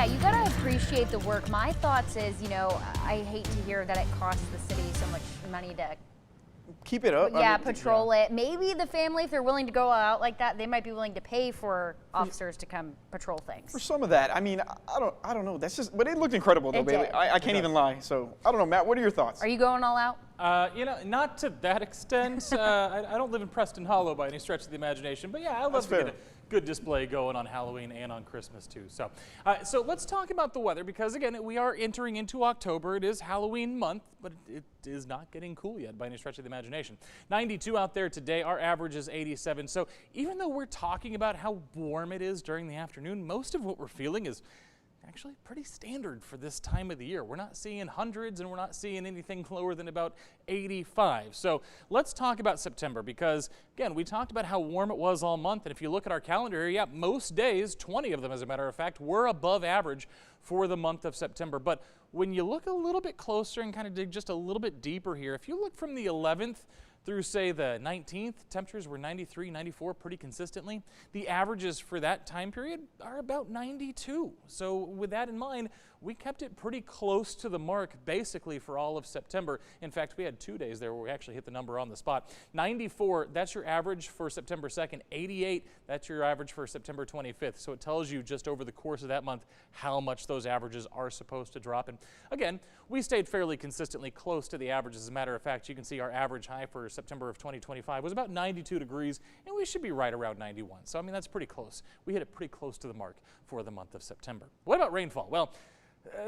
Yeah, you gotta appreciate the work. My thoughts is, I hate to hear that it costs the city so much money to Keep it up. yeah, patrol it. Maybe the family, if they're willing to go out like that, they might be willing to pay for officers to come patrol things. For some of that, I mean, I don't know. That's just, but it looked incredible though, It Bailey. did. I can't even lie. So I don't know, Matt. What are your thoughts? Are you going all out? Not to that extent. I don't live in Preston Hollow by any stretch of the imagination, but yeah, I love to get a good display going on Halloween and on Christmas too. So let's talk about the weather because again, we are entering into October. It is Halloween month, but it is not getting cool yet by any stretch of the imagination. 92 out there today. Our average is 87. So even though we're talking about how warm it is during the afternoon, most of what we're feeling is actually pretty standard for this time of the year. We're not seeing hundreds and we're not seeing anything lower than about 85. So let's talk about September because again, we talked about how warm it was all month. And if you look at our calendar here, yeah, most days, 20 of them as a matter of fact, were above average for the month of September. But when you look a little bit closer and kind of dig just a little bit deeper here, if you look from the 11th through say the 19th, temperatures were 93, 94 pretty consistently. The averages for that time period are about 92. So with that in mind, we kept it pretty close to the mark basically for all of September. In fact, we had 2 days there where we actually hit the number on the spot. 94, that's your average for September 2nd. 88, that's your average for September 25th. So it tells you just over the course of that month how much those averages are supposed to drop. And again, we stayed fairly consistently close to the averages. As a matter of fact, you can see our average high for September of 2025 was about 92 degrees, and we should be right around 91. So, I mean, that's pretty close. We hit it pretty close to the mark for the month of September. What about rainfall? Well,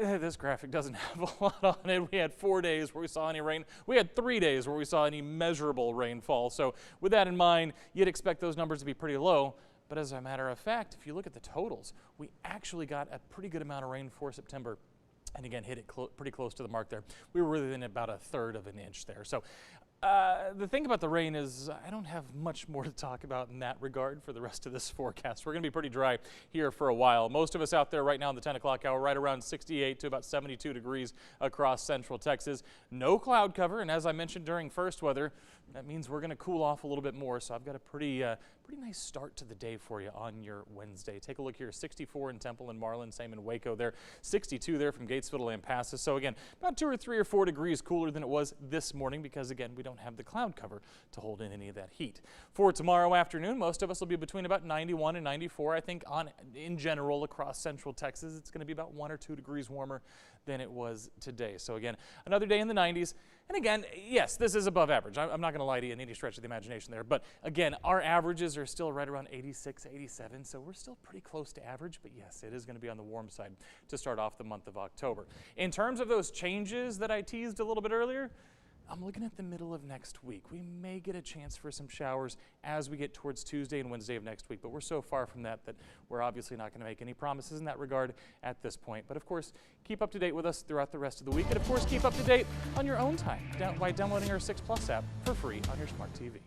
this graphic doesn't have a lot on it. We had 4 days where we saw any rain. We had 3 days where we saw any measurable rainfall. So with that in mind, you'd expect those numbers to be pretty low. But as a matter of fact, if you look at the totals, we actually got a pretty good amount of rain for September. And again, hit it pretty close to the mark there. We were within about 1/3 of an inch there. So the thing about the rain is I don't have much more to talk about in that regard for the rest of this forecast. We're going to be pretty dry here for a while. Most of us out there right now in the 10 o'clock hour, right around 68 to about 72 degrees across central Texas. No cloud cover, and as I mentioned during first weather, that means we're going to cool off a little bit more. So I've got a pretty nice start to the day for you on your Wednesday. Take a look here, 64 in Temple and Marlin, same in Waco there, 62 there from Gatesville to Lampasas. So again, about 2 or 3 or 4 degrees cooler than it was this morning because again, we don't have the cloud cover to hold in any of that heat. For tomorrow afternoon, most of us will be between about 91 and 94. I think in general across central Texas, it's going to be about 1 or 2 degrees warmer than it was today. So again, another day in the 90s. And again, yes, this is above average. I'm not going to lie to you in any stretch of the imagination there. But again, our averages are still right around 86, 87. So we're still pretty close to average. But yes, it is going to be on the warm side to start off the month of October. In terms of those changes that I teased a little bit earlier, I'm looking at the middle of next week. We may get a chance for some showers as we get towards Tuesday and Wednesday of next week, but we're so far from that we're obviously not going to make any promises in that regard at this point. But of course, keep up to date with us throughout the rest of the week, and of course, keep up to date on your own time by downloading our 6 Plus app for free on your smart TV.